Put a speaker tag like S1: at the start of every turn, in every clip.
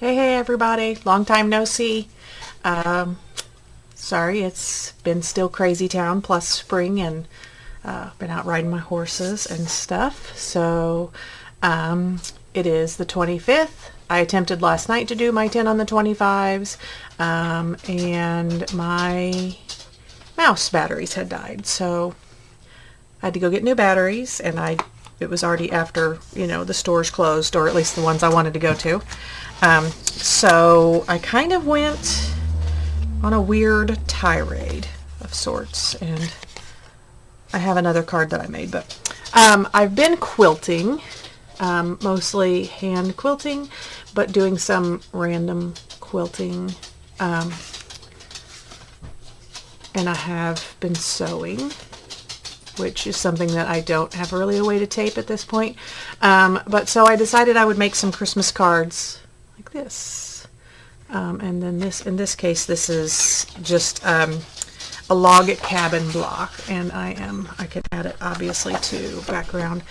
S1: Hey everybody, long time no see. Um, Sorry, it's been still crazy town plus spring and been out riding my horses and stuff. So it is the 25th. I attempted last night to do my 10 on the 25s and my mouse batteries had died. So I had to go get new batteries, and it was already after, the stores closed, or at least the ones I wanted to go to. So I kind of went on a weird tirade of sorts, and I have another card that I made, but I've been quilting, mostly hand quilting, but doing some random quilting, and I have been sewing, which is something that I don't have really a way to tape at this point. But so I decided I would make some Christmas cards like this. And then in this case, this is just a log cabin block, and I can add it obviously to background.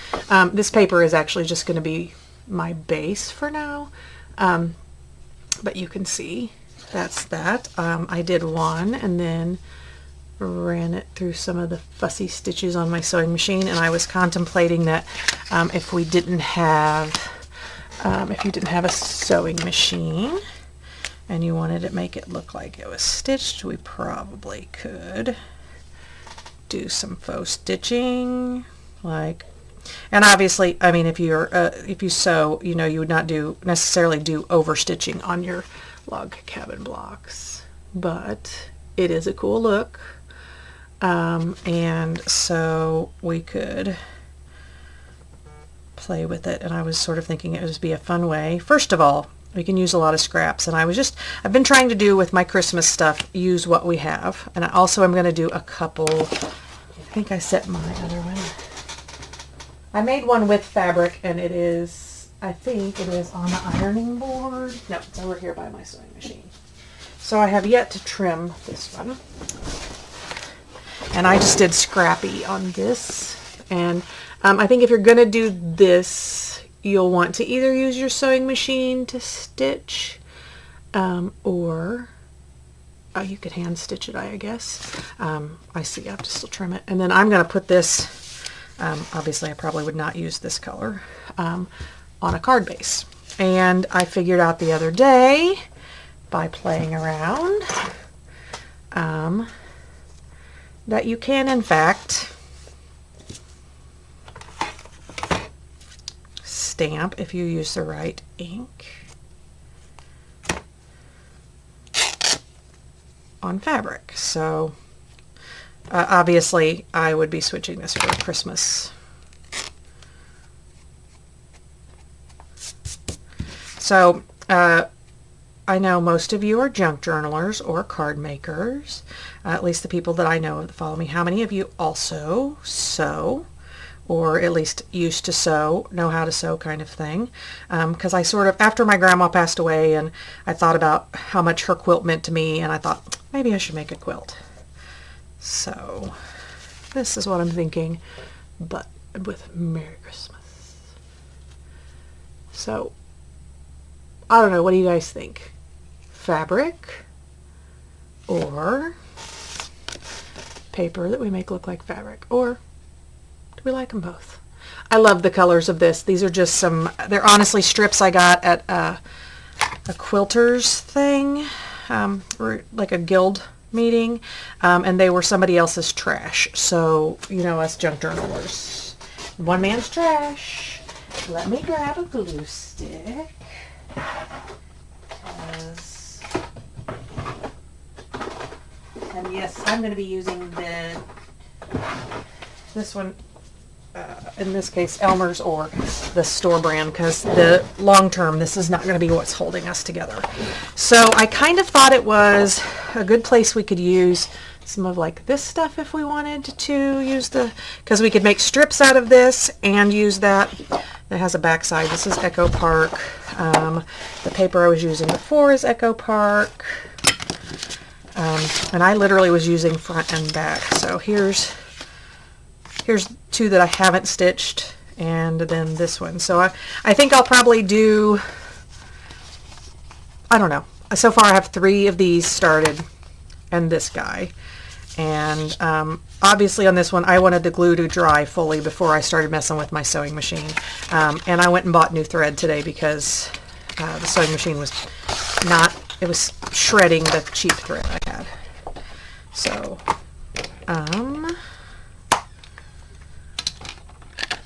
S1: This paper is actually just going to be my base for now. But you can see that's that. I did one and then ran it through some of the fussy stitches on my sewing machine, and I was contemplating that if you didn't have a sewing machine and you wanted to make it look like it was stitched, we probably could do some faux stitching, and obviously, I mean, if you sew, you would not necessarily do over stitching on your log cabin blocks, but it is a cool look. And so we could play with it, and I was sort of thinking it would be a fun way. First of all, we can use a lot of scraps, and I've been trying to do with my Christmas stuff, use what we have, and I also am going to do a couple. I think I set my other one. I made one with fabric, and I think it is on the ironing board. No, it's over here by my sewing machine. So I have yet to trim this one. And I just did scrappy on this, and I think if you're gonna do this, you'll want to either use your sewing machine to stitch, or you could hand stitch it, I guess. I see, I have to still trim it. And then I'm gonna put this, obviously I probably would not use this color, on a card base. And I figured out the other day by playing around, that you can, in fact, stamp, if you use the right ink, on fabric. So obviously I would be switching this for Christmas. So I know most of you are junk journalers or card makers, at least the people that I know that follow me. How many of you also sew, or at least used to sew, know how to sew, kind of thing? Because I sort of, after my grandma passed away, and I thought about how much her quilt meant to me, and I thought maybe I should make a quilt. So this is what I'm thinking, but with Merry Christmas. So I don't know, what do you guys think? Fabric or paper that we make look like fabric, or do we like them both? I love the colors of this. These are just they're honestly strips I got at a quilters thing, or like a guild meeting, and they were somebody else's trash. So, us junk journalers, one man's trash. Let me grab a glue stick. And yes, I'm going to be using this one, in this case Elmer's or the store brand, because the long term this is not going to be what's holding us together. So I kind of thought it was a good place we could use some of like this stuff if we wanted to use because we could make strips out of this and use that has a backside. This is Echo Park. The paper I was using before is Echo Park. And I literally was using front and back. So here's two that I haven't stitched, and then this one. So I think I'll probably do I don't know. So far I have 3 of these started and this guy. And obviously on this one I wanted the glue to dry fully before I started messing with my sewing machine. And I went and bought new thread today because the sewing machine was not, it was shredding the cheap thread I had. So,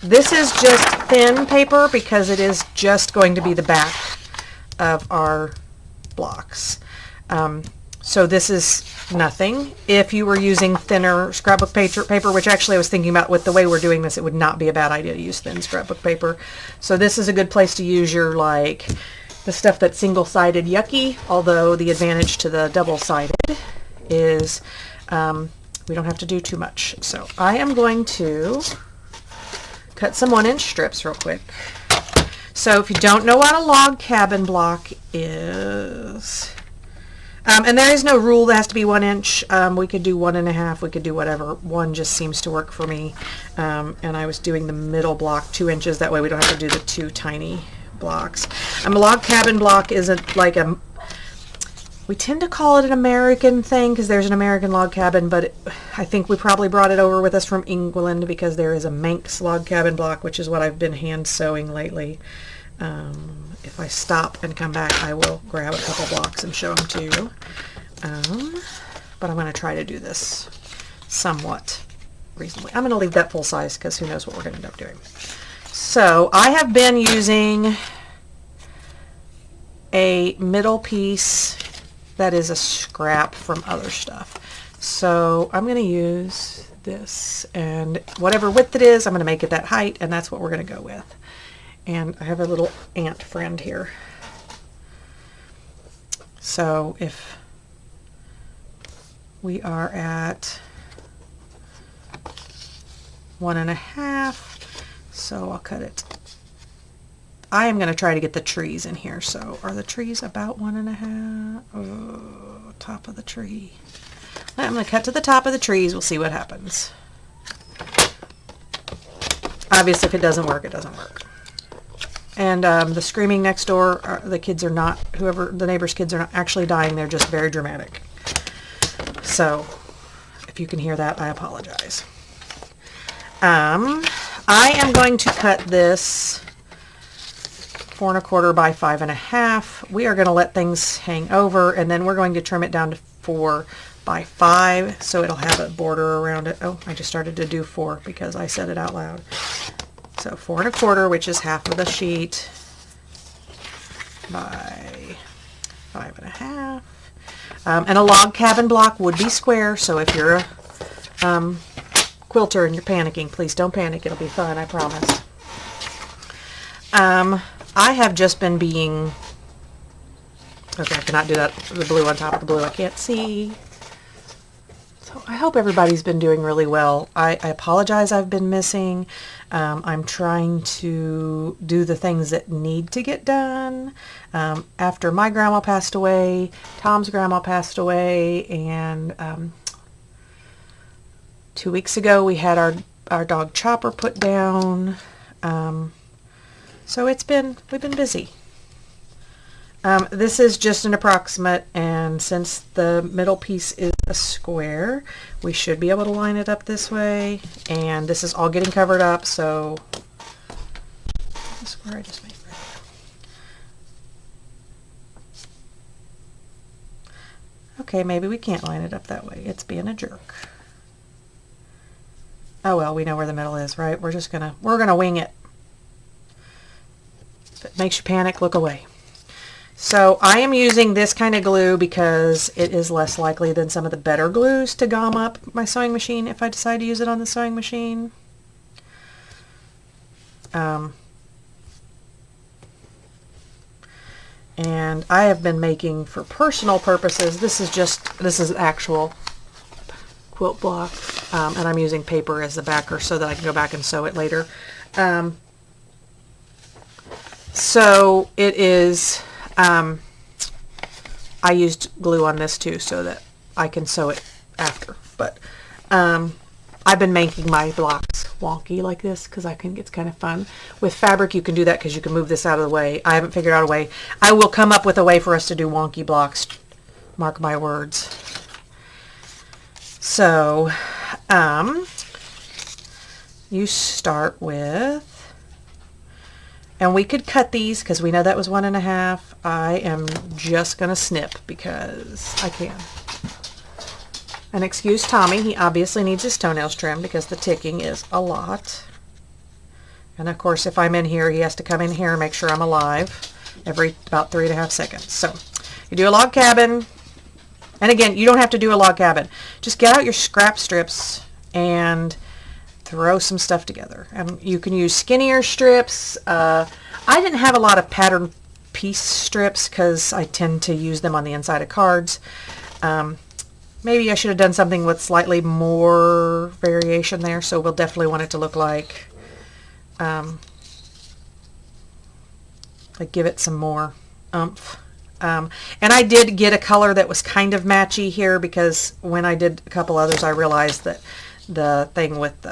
S1: this is just thin paper because it is just going to be the back of our blocks. So this is nothing. If you were using thinner scrapbook paper, which actually I was thinking about with the way we're doing this, it would not be a bad idea to use thin scrapbook paper. So this is a good place to use your, like, the stuff that's single-sided yucky, although the advantage to the double-sided is we don't have to do too much. So I am going to cut some 1-inch strips real quick. So if you don't know what a log cabin block is, and there is no rule that has to be 1 inch. We could do 1.5. We could do whatever. 1 just seems to work for me. And I was doing the middle block 2 inches. That way we don't have to do the 2 tiny blocks. A log cabin block isn't like a... We tend to call it an American thing because there's an American log cabin, but I think we probably brought it over with us from England because there is a Manx log cabin block, which is what I've been hand sewing lately. If I stop and come back, I will grab a couple blocks and show them to you. But I'm going to try to do this somewhat reasonably. I'm going to leave that full size because who knows what we're going to end up doing. So I have been using a middle piece that is a scrap from other stuff. So I'm going to use this, and whatever width it is, I'm going to make it that height, and that's what we're going to go with. And I have a little ant friend here. So if we are at 1.5, so I'll cut it. I am going to try to get the trees in here. So are the trees about 1.5? Oh, top of the tree. I'm going to cut to the top of the trees. We'll see what happens. Obviously, if it doesn't work, it doesn't work. And the screaming next door, the kids are not, the neighbor's kids are not actually dying. They're just very dramatic. So if you can hear that, I apologize. I am going to cut this 4.25 by 5.5. We are going to let things hang over, and then we're going to trim it down to 4 by 5, so it'll have a border around it. Oh, I just started to do 4 because I said it out loud. So 4.25, which is half of the sheet, by 5.5. And a log cabin block would be square, so if you're a quilter and you're panicking, please don't panic. It'll be fun, I promise. I have just been being... Okay, I cannot do that. The blue on top of the blue. I can't see. So I hope everybody's been doing really well. I apologize I've been missing. I'm trying to do the things that need to get done. After my grandma passed away, Tom's grandma passed away, and 2 weeks ago we had our dog Chopper put down. So we've been busy. This is just an approximate, and since the middle piece is a square, we should be able to line it up this way, and this is all getting covered up, so the square I just made right there. Okay, maybe we can't line it up that way. It's being a jerk. Oh well, we know where the middle is, right? We're gonna wing it. If it makes you panic, look away. So I am using this kind of glue because it is less likely than some of the better glues to gum up my sewing machine if I decide to use it on the sewing machine. And I have been making, for personal purposes, this is actual quilt block, and I'm using paper as the backer so that I can go back and sew it later. So it is... I used glue on this too so that I can sew it after, but I've been making my blocks wonky like this because I think it's kind of fun. With fabric, you can do that because you can move this out of the way. I haven't figured out a way. I will come up with a way for us to do wonky blocks. Mark my words. So, you start with, and we could cut these because we know that was 1.5. I am just going to snip because I can. And excuse Tommy, he obviously needs his toenails trimmed because the ticking is a lot. And of course, if I'm in here, he has to come in here and make sure I'm alive every about 3.5 seconds. So you do a log cabin. And again, you don't have to do a log cabin. Just get out your scrap strips and throw some stuff together. You can use skinnier strips. I didn't have a lot of pattern piece strips because I tend to use them on the inside of cards. Maybe I should have done something with slightly more variation there, so we'll definitely want it to look like give it some more oomph. And I did get a color that was kind of matchy here because when I did a couple others, I realized that the thing with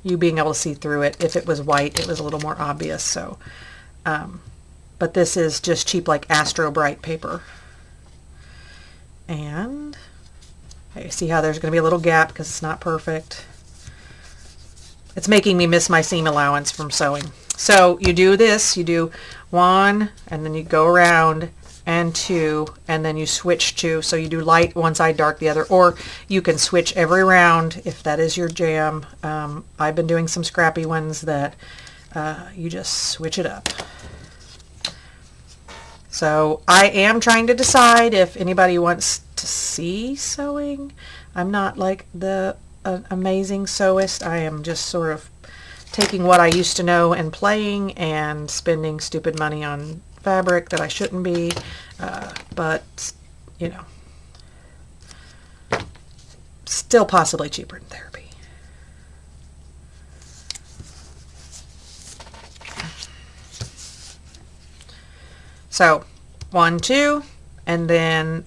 S1: you being able to see through it, if it was white, it was a little more obvious. So, but this is just cheap like Astro Bright paper. And you see how there's going to be a little gap because it's not perfect. It's making me miss my seam allowance from sewing. So you do this, you do 1, and then you go around, and 2, and then you switch to, so you do light one side, dark the other, or you can switch every round if that is your jam. I've been doing some scrappy ones that you just switch it up. So I am trying to decide if anybody wants to see sewing. I'm not like the amazing sewist. I am just sort of taking what I used to know and playing and spending stupid money on fabric that I shouldn't be. But, you know, still possibly cheaper than therapy. So 1, 2, and then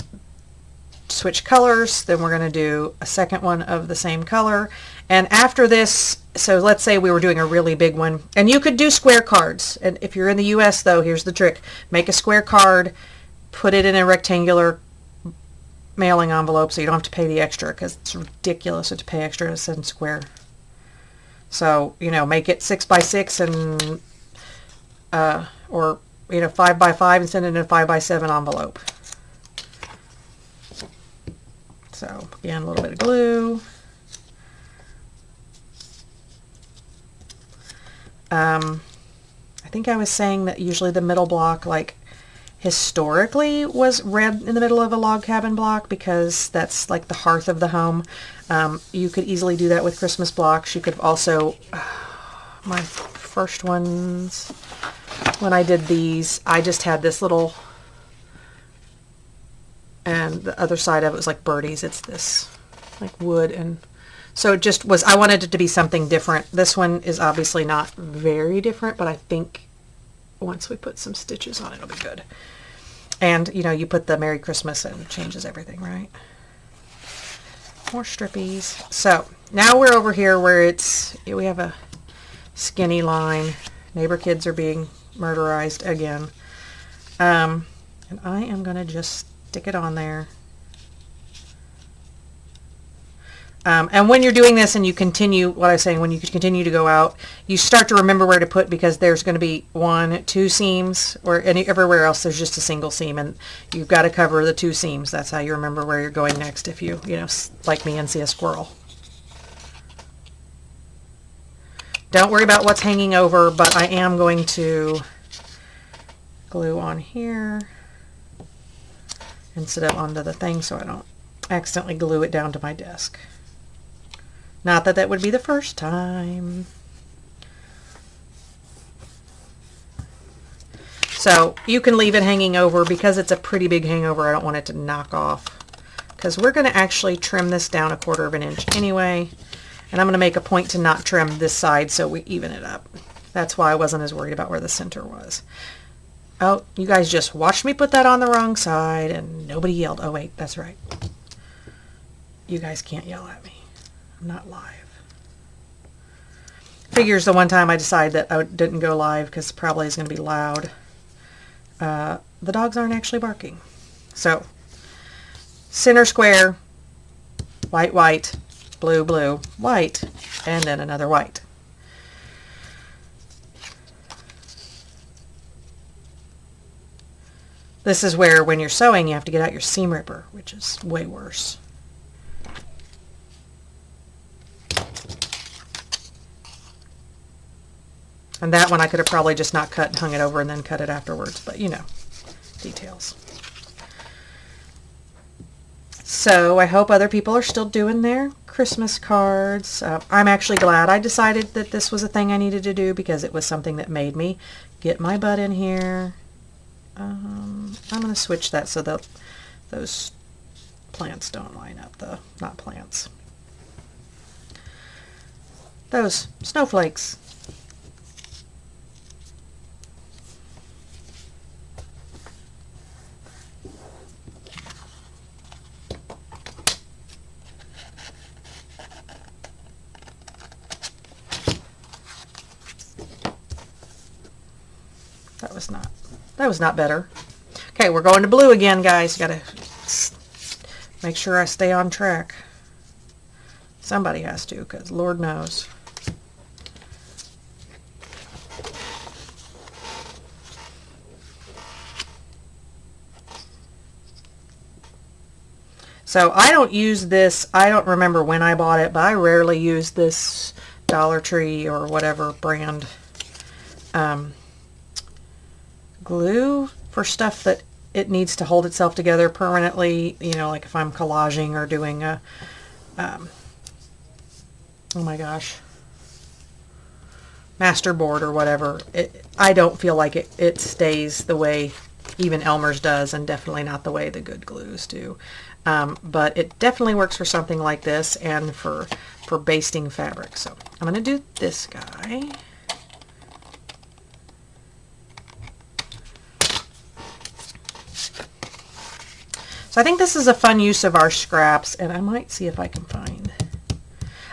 S1: switch colors. Then we're going to do a second one of the same color. And after this, so let's say we were doing a really big one, and you could do square cards. And if you're in the US though, here's the trick. Make a square card, put it in a rectangular mailing envelope so you don't have to pay the extra because it's ridiculous to pay extra to send square. So, you know, make it 6 by 6 and, or, you know, 5 by 5 and send it in a 5 by 7 envelope. So again, a little bit of glue. I think I was saying that usually the middle block, like historically, was red in the middle of a log cabin block because that's like the hearth of the home. You could easily do that with Christmas blocks. You could also, my first ones, when I did these, I just had this little, and the other side of it was like birdies. It's this like wood, and so it just was, I wanted it to be something different. This one is obviously not very different, but I think once we put some stitches on it, it'll be good. And you know, you put the Merry Christmas and it changes everything, right? More strippies. So now we're over here where it's, we have a skinny line. Neighbor kids are being murderized again. And I am going to just stick it on there. And when you're doing this and you continue, what I was saying, when you continue to go out, you start to remember where to put because there's going to be 1, 2 seams, or everywhere else there's just a single seam, and you've got to cover the 2 seams. That's how you remember where you're going next if you know, like me and see a squirrel. Don't worry about what's hanging over, but I am going to glue on here instead of onto the thing so I don't accidentally glue it down to my desk. Not that that would be the first time. So you can leave it hanging over because it's a pretty big hangover. I don't want it to knock off because we're going to actually trim this down 1/4 inch anyway. And I'm going to make a point to not trim this side so we even it up. That's why I wasn't as worried about where the center was. Oh, you guys just watched me put that on the wrong side and nobody yelled. Oh wait, that's right. You guys can't yell at me. I'm not live. Figures the one time I decided that I didn't go live because probably is going to be loud. The dogs aren't actually barking. So, center square, white, white, blue, blue, white, and then another white. This is where when you're sewing you have to get out your seam ripper, which is way worse. And that one I could have probably just not cut and hung it over and then cut it afterwards, but you know, details. So I hope other people are still doing their Christmas cards. I'm actually glad I decided that this was a thing I needed to do because it was something that made me get my butt in here. I'm going to switch that so that those plants don't line up. Not plants. Those snowflakes. That was not better. Okay, we're going to blue again, guys. Got to make sure I stay on track. Somebody has to, because Lord knows. So I don't use this. I don't remember when I bought it, but I rarely use this Dollar Tree or whatever brand glue for stuff that it needs to hold itself together permanently, you know, like if I'm collaging or doing a oh my gosh, masterboard or whatever. I don't feel like it stays the way even Elmer's does, and definitely not the way the good glues do. But it definitely works for something like this and for basting fabric. So I'm going to do this guy. So I think this is a fun use of our scraps, and I might see if I can find.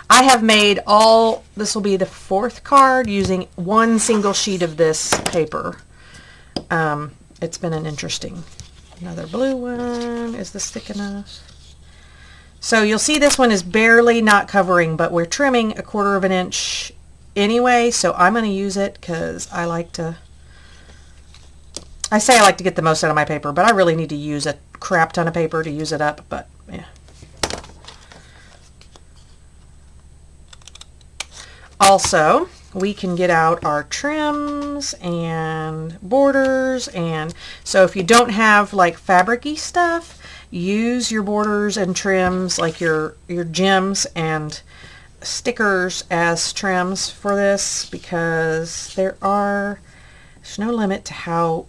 S1: I have made this will be the 4th card using one single sheet of this paper. It's been an interesting. Another blue one. Is this thick enough? So you'll see this one is barely not covering, but we're trimming 1/4 inch anyway, so I'm going to use it because I like to get the most out of my paper, but I really need to use a crap ton of paper to use it up, but yeah. Also, we can get out our trims and borders, and so if you don't have like fabric-y stuff, use your borders and trims, like your gems and stickers as trims for this, because there's no limit to how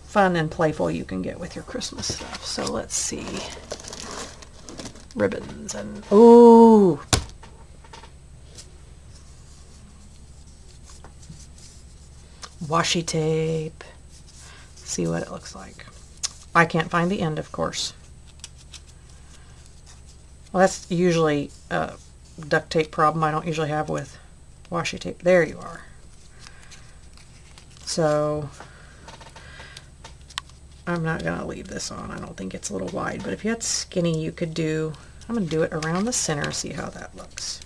S1: fun and playful you can get with your Christmas stuff. So let's see. Ribbons and ooh. Washi tape. See what it looks like. I can't find the end, of course. Well, that's usually a duct tape problem I don't usually have with washi tape. There you are. So I'm not going to leave this on. I don't think it's a little wide, but if you had skinny, you could do, I'm going to do it around the center, see how that looks.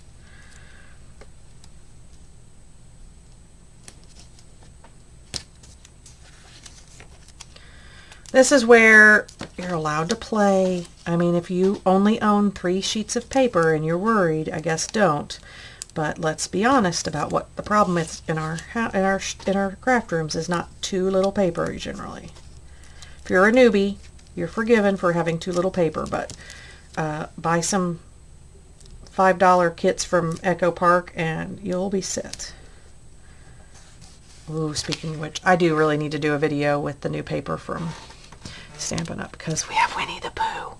S1: This is where you're allowed to play. I mean, if you only own 3 sheets of paper and you're worried, I guess don't. But let's be honest about what the problem is in our craft rooms is not too little paper generally. If you're a newbie, you're forgiven for having too little paper, but buy some $5 kits from Echo Park and you'll be set. Ooh, speaking of which, I do really need to do a video with the new paper from Stampin' Up! Because we have Winnie the Pooh.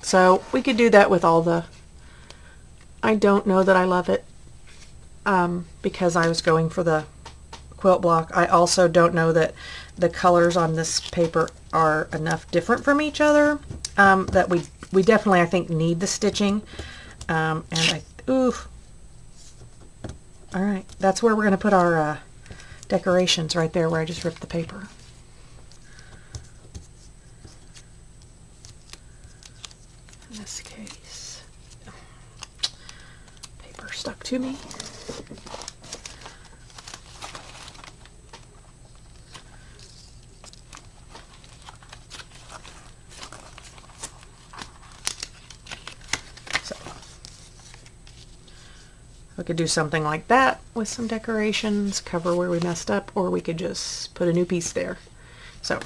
S1: So we could do that with all the I don't know that I love it because I was going for the quilt block. I also don't know that the colors on this paper are enough different from each other that we definitely, I think, need the stitching. Ooh. All right, that's where we're going to put our decorations, right there where I just ripped the paper. In this case, paper stuck to me. We could do something like that with some decorations, cover where we messed up, or we could just put a new piece there. So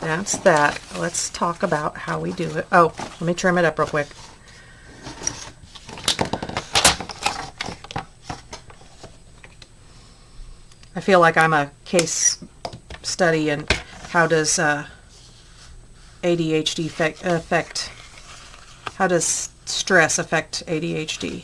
S1: that's that. Let's talk about how we do it. Oh, let me trim it up real quick. I feel like I'm a case study in how does ADHD affect, how does stress affect ADHD?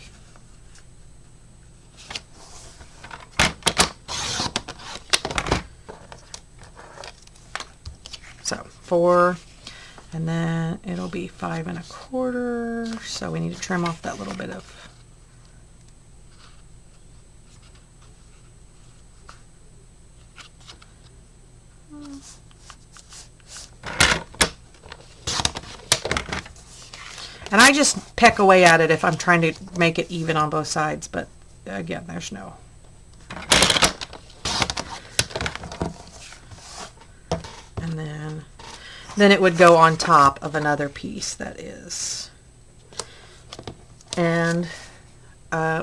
S1: So 4, and then it'll be 5 1/4. So we need to trim off that little bit of and I just peck away at it if I'm trying to make it even on both sides, but again, there's no. And then it would go on top of another piece that is. And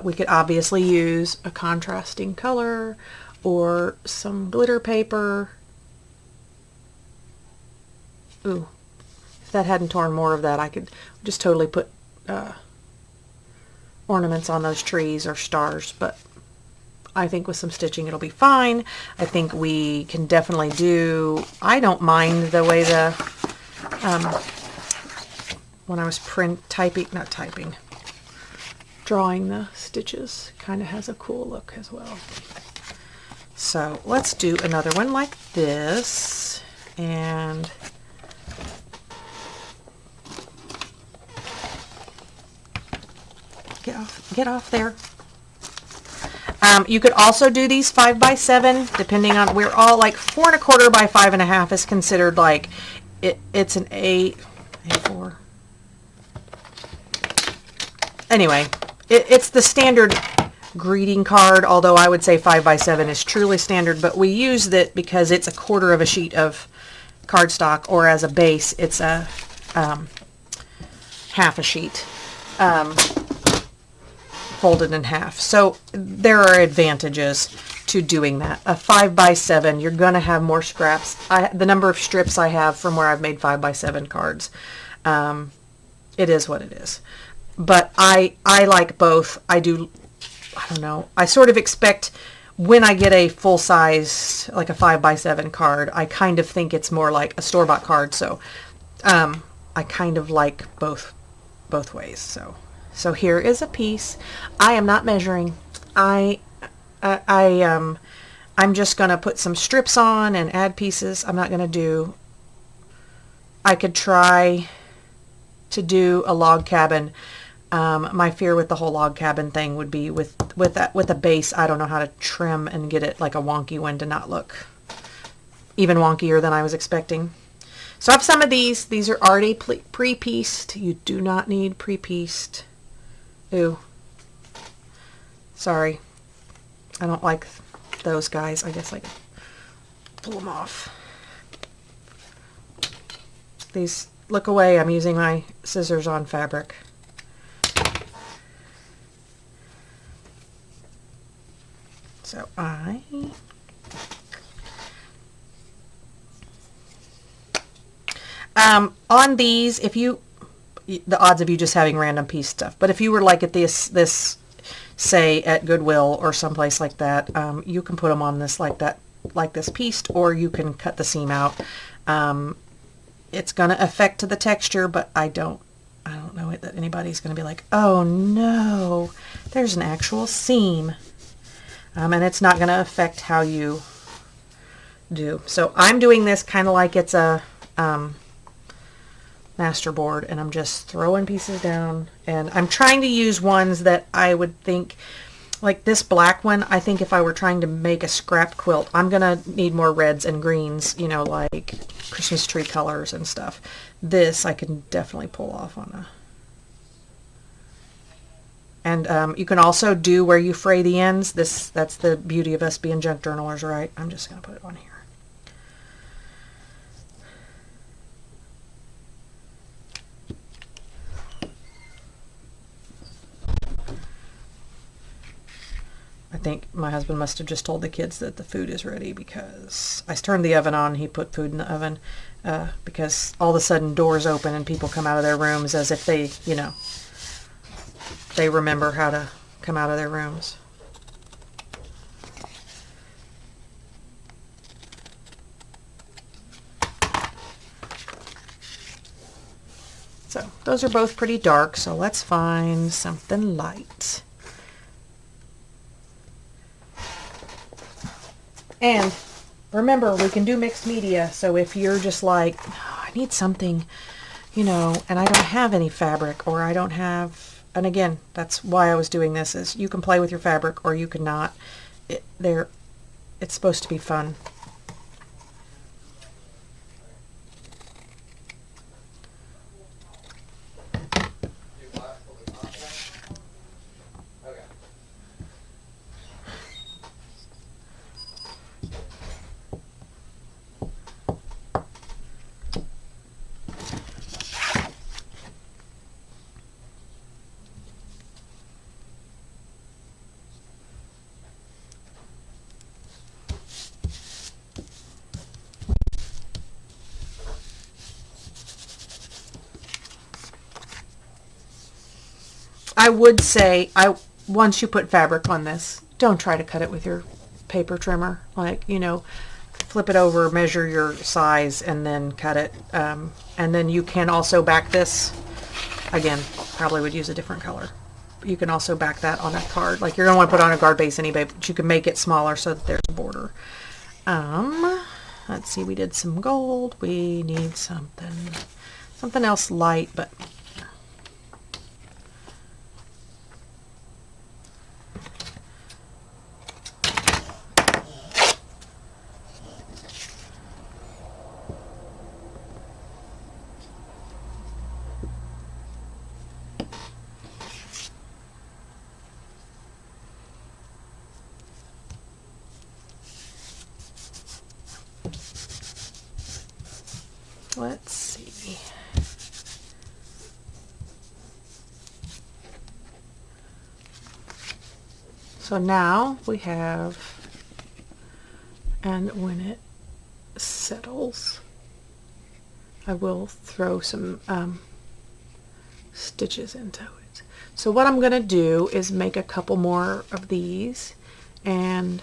S1: we could obviously use a contrasting color or some glitter paper. Ooh, if that hadn't torn more of that, I could just totally put ornaments on those trees or stars, but I think with some stitching it'll be fine. I think we can definitely do, I don't mind the way the, when I was drawing the stitches, kind of has a cool look as well. So let's do another one like this, and get off there. You could also do these 5 by 7, depending on, we're all like 4 1/4 by 5 1/2 is considered like, it's an A4. Anyway, it's the standard greeting card, although I would say 5 by 7 is truly standard, but we use that because it's a 1/4 of a sheet of cardstock, or as a base, it's a half a sheet. Folded in half. So there are advantages to doing that. A 5 by 7, you're going to have more scraps. The number of strips I have from where I've made 5 by 7 cards, it is what it is. But I like both. I don't know. I sort of expect when I get a full size, like a 5 by 7 card, I kind of think it's more like a store-bought card. So I kind of like both ways. So here is a piece. I am not measuring. I'm just going to put some strips on and add pieces. I'm not going to do, I could try to do a log cabin. My fear with the whole log cabin thing would be with a base, I don't know how to trim and get it like a wonky one to not look even wonkier than I was expecting. So I have some of these. These are already pre-pieced. You do not need pre-pieced. Ooh, sorry, I don't like those guys. I guess I can pull them off. These, look away, I'm using my scissors on fabric. So on these, if you, the odds of you just having random piece stuff. But if you were like at this say at Goodwill or someplace like that, you can put them on this like that, like this pieced, or you can cut the seam out. It's going to affect the texture, but I don't I don't know that anybody's going to be like, oh no, there's an actual seam. And it's not going to affect how you do. So I'm doing this kind of like it's a master board, and I'm just throwing pieces down, and I'm trying to use ones that I would think, like this black one, I think if I were trying to make a scrap quilt, I'm going to need more reds and greens, you know, like Christmas tree colors and stuff. This I can definitely pull off on a... And you can also do where you fray the ends. That's the beauty of us being junk journalers, right? I'm just going to put it on here. I think my husband must have just told the kids that the food is ready, because I turned the oven on. He put food in the oven because all of a sudden doors open and people come out of their rooms as if they, you know, they remember how to come out of their rooms. So those are both pretty dark, so let's find something light. And remember, we can do mixed media, so if you're just like, oh, I need something, you know, and I don't have any fabric, or I don't have, and again, that's why I was doing this, is you can play with your fabric or you cannot. It's supposed to be fun. I would say, once you put fabric on this, don't try to cut it with your paper trimmer. Like, you know, flip it over, measure your size, and then cut it. And then you can also back this. Again, probably would use a different color. You can also back that on a card. Like, you're going to want to put on a guard base anyway, but you can make it smaller so that there's a border. Let's see, we did some gold. We need something else light, but... let's see. So now we have, and when it settles, I will throw some stitches into it. So what I'm going to do is make a couple more of these and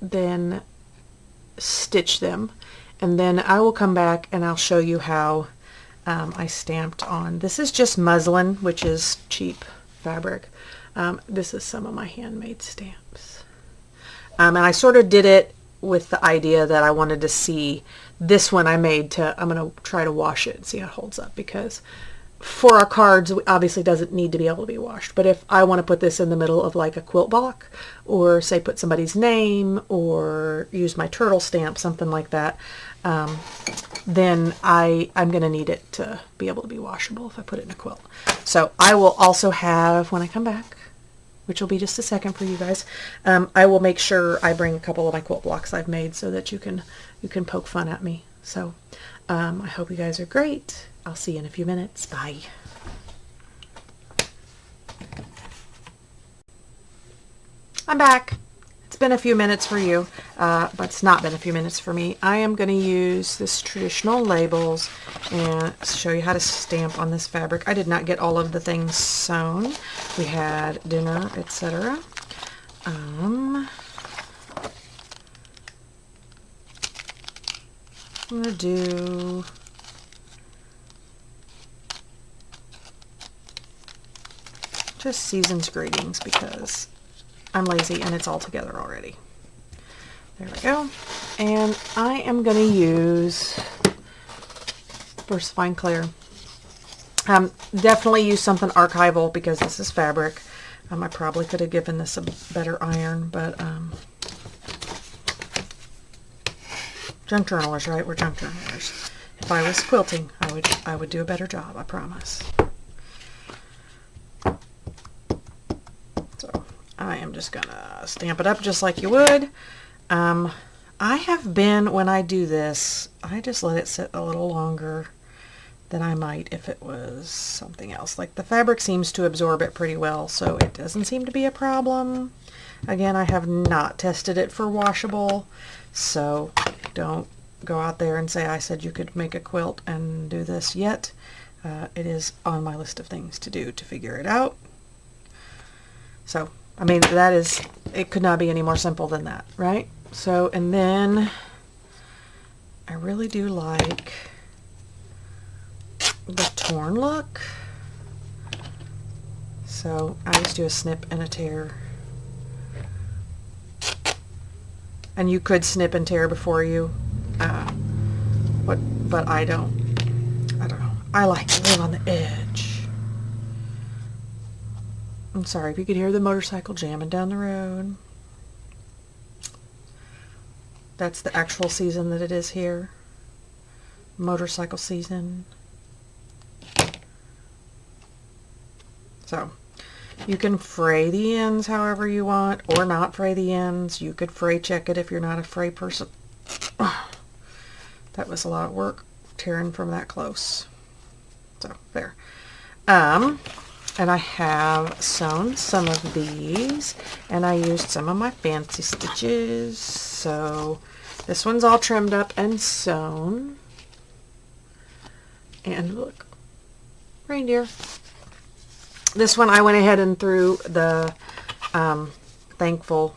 S1: then stitch them. And then I will come back and I'll show you how I stamped on. This is just muslin, which is cheap fabric. This is some of my handmade stamps. And I sort of did it with the idea that I wanted to see this one I made I'm going to try to wash it and see how it holds up, because for our cards, it obviously doesn't need to be able to be washed. But if I want to put this in the middle of like a quilt block, or say put somebody's name, or use my turtle stamp, something like that, then I'm going to need it to be able to be washable if I put it in a quilt. So I will also have, when I come back, which will be just a second for you guys, I will make sure I bring a couple of my quilt blocks I've made so that you can poke fun at me. So I hope you guys are great. I'll see you in a few minutes. Bye. I'm back. It's been a few minutes for you, but it's not been a few minutes for me. I am going to use this traditional labels and show you how to stamp on this fabric. I did not get all of the things sewn. We had dinner, etc. I'm going to do just Season's Greetings because I'm lazy and it's all together already. There we go. And I am going to use VersaFine Clear. Definitely use something archival because this is fabric. I probably could have given this a better iron, but junk journalers, right? We're junk journalers. If I was quilting, I would do a better job, I promise. So I am just gonna stamp it up just like you would. I have been, when I do this, I just let it sit a little longer than I might if it was something else. Like the fabric seems to absorb it pretty well, so it doesn't seem to be a problem. Again, I have not tested it for washable, so don't go out there and say I said you could make a quilt and do this yet. It is on my list of things to do to figure it out. So, I mean, that is, it could not be any more simple than that, right? So, and then I really do like the torn look. So I just do a snip and a tear. And you could snip and tear before you, but I don't know. I like to live on the edge. I'm sorry if you could hear the motorcycle jamming down the road. That's the actual season that it is here. Motorcycle season. So you can fray the ends however you want, or not fray the ends. You could fray check it if you're not a fray person. That was a lot of work tearing from that close. So there. And I have sewn some of these, and I used some of my fancy stitches. So this one's all trimmed up and sewn. And look, reindeer. This one I went ahead and threw the Thankful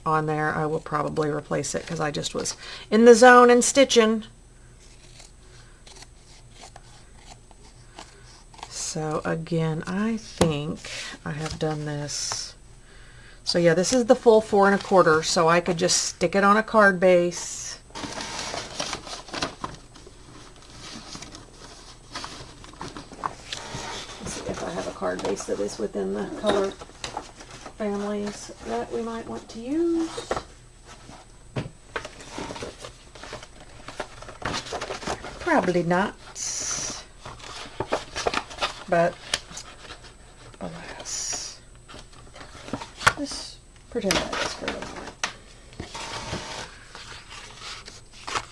S1: on there. I will probably replace it because I just was in the zone and stitching. So again, I think I have done this. So yeah, this is the full 4 1/4, so I could just stick it on a card base. Let's see if I have a card base that is within the color families that we might want to use. Probably not. But alas, just pretend like this for a moment.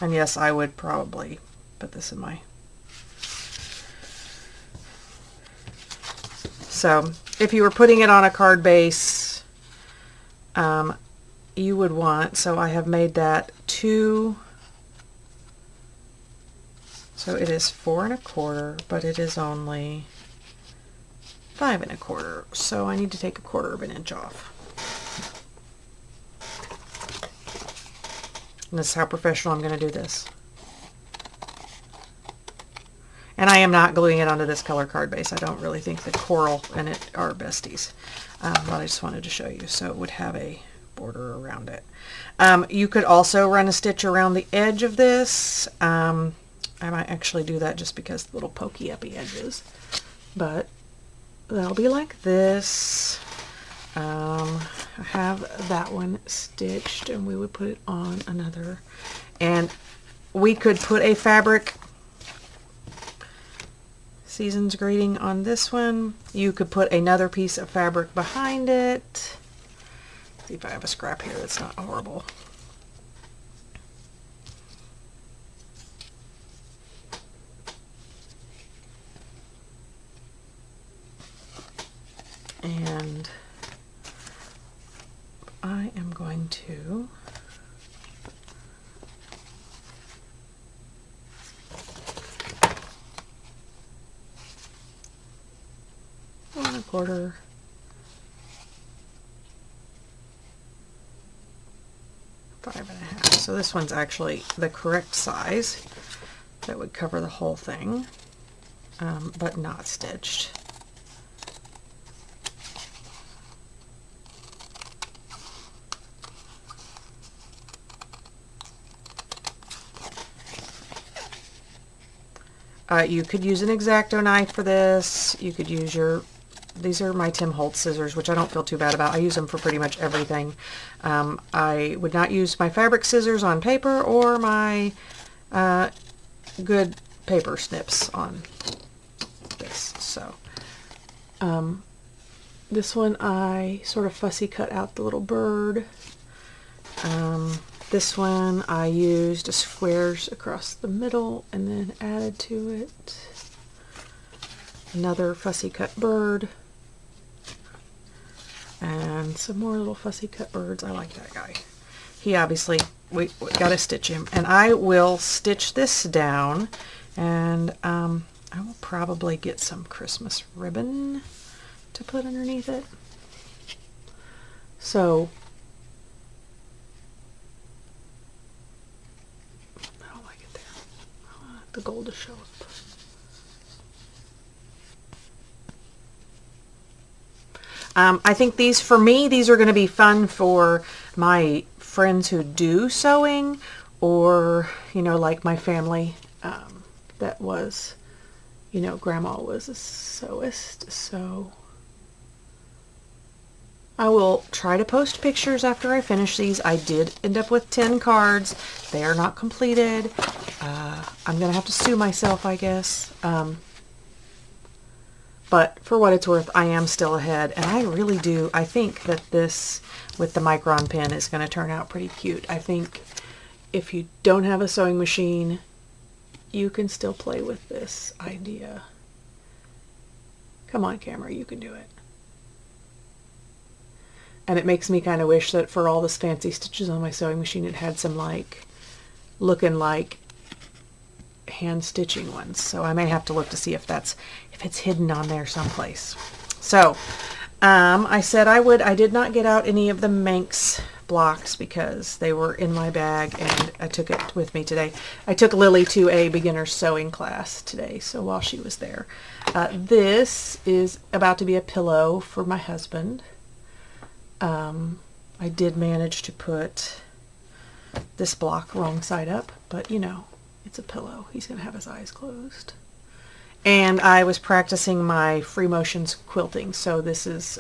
S1: And yes, I would probably put this in my... So if you were putting it on a card base, you would want, so I have made that 2, so it is 4 1/4, but it is only 5 1/4, so I need to take 1/4 of an inch off. And this is how professional I'm going to do this. And I am not gluing it onto this color card base. I don't really think the coral and it are besties. But I just wanted to show you, so it would have a border around it. You could also run a stitch around the edge of this. I might actually do that just because the little pokey uppy edges. But that'll be like this. I have that one stitched, and we would put it on another. And we could put a fabric Season's Greeting on this one. You could put another piece of fabric behind it. See if I have a scrap here that's not horrible. And I am going to one and a quarter, five and a half. So this one's actually the correct size. That would cover the whole thing, but not stitched. You could use an X-Acto knife for this. You could use these are my Tim Holtz scissors, which I don't feel too bad about. I use them for pretty much everything. I would not use my fabric scissors on paper or my good paper snips on this. So this one I sort of fussy cut out the little bird. This one I used squares across the middle and then added to it another fussy cut bird. And some more little fussy cut birds. I like that guy. He obviously, we got to stitch him. And I will stitch this down, and I will probably get some Christmas ribbon to put underneath it. So, I don't like it there. I want the gold to show up. I think these, for me, these are going to be fun for my friends who do sewing, or, you know, like my family that was, you know, Grandma was a sewist, so I will try to post pictures after I finish these. I did end up with 10 cards. They are not completed. I'm going to have to sue myself, I guess. But for what it's worth, I am still ahead, and I really do. I think that this with the micron pen is going to turn out pretty cute. I think if you don't have a sewing machine, you can still play with this idea. Come on, camera, you can do it. And it makes me kind of wish that for all this fancy stitches on my sewing machine, it had some like, looking like hand stitching ones. So I may have to look to see if it's hidden on there someplace. So I said I would. I did not get out any of the Manx blocks because they were in my bag, and I took it with me today. I took Lily to a beginner sewing class today, so while she was there. This is about to be a pillow for my husband. I did manage to put this block wrong side up, but you know, it's a pillow. He's going to have his eyes closed. And I was practicing my free motions quilting. So this is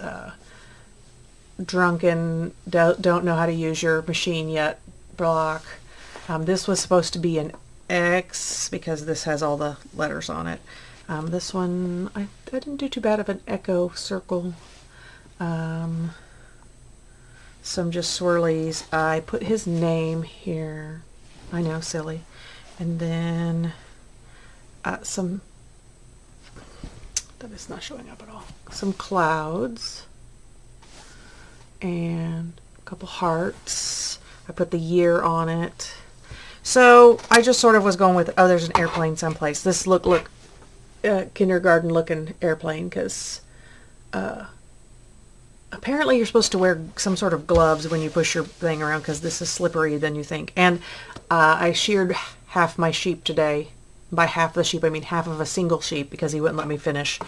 S1: drunken, don't know how to use your machine yet block. This was supposed to be an X because this has all the letters on it. This one, I didn't do too bad of an echo circle. Some just swirlies. I put his name here. I know, silly. And then some, that is not showing up at all, some clouds and a couple hearts. I put the year on it. So I just sort of was going with, oh, there's an airplane someplace. This look kindergarten looking airplane, because apparently you're supposed to wear some sort of gloves when you push your thing around, because this is slippery than you think. And I sheared half my sheep today. By half the sheep, I mean half of a single sheep, because he wouldn't let me finish.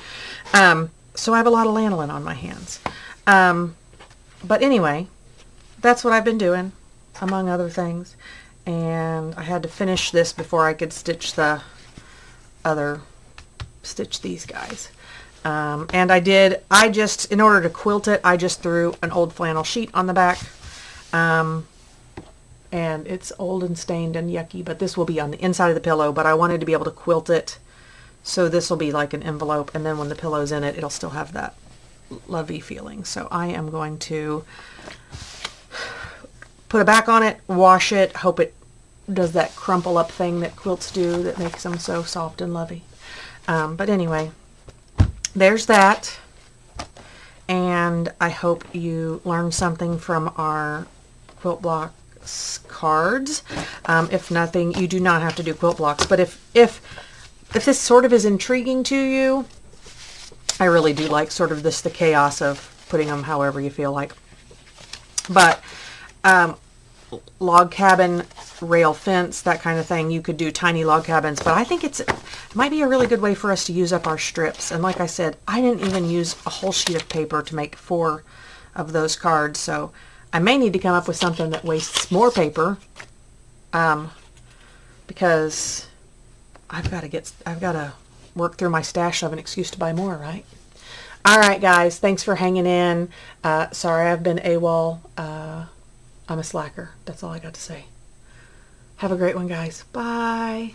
S1: So I have a lot of lanolin on my hands. But anyway, that's what I've been doing, among other things. And I had to finish this before I could stitch these guys. And I just, in order to quilt it, I just threw an old flannel sheet on the back. And it's old and stained and yucky, but this will be on the inside of the pillow, but I wanted to be able to quilt it, so this will be like an envelope, and then when the pillow's in it, it'll still have that lovey feeling. So I am going to put a back on it, wash it, hope it does that crumple up thing that quilts do that makes them so soft and lovey. But anyway, there's that, and I hope you learned something from our quilt block cards. If nothing, you do not have to do quilt blocks, but if this sort of is intriguing to you, I really do like sort of the chaos of putting them however you feel like. But log cabin, rail fence, that kind of thing, you could do tiny log cabins, but I think it might be a really good way for us to use up our strips. And like I said, I didn't even use a whole sheet of paper to make 4 of those cards, so I may need to come up with something that wastes more paper, because I've got to work through my stash of an excuse to buy more, right? All right, guys, thanks for hanging in. Sorry I've been AWOL. I'm a slacker. That's all I got to say. Have a great one, guys. Bye.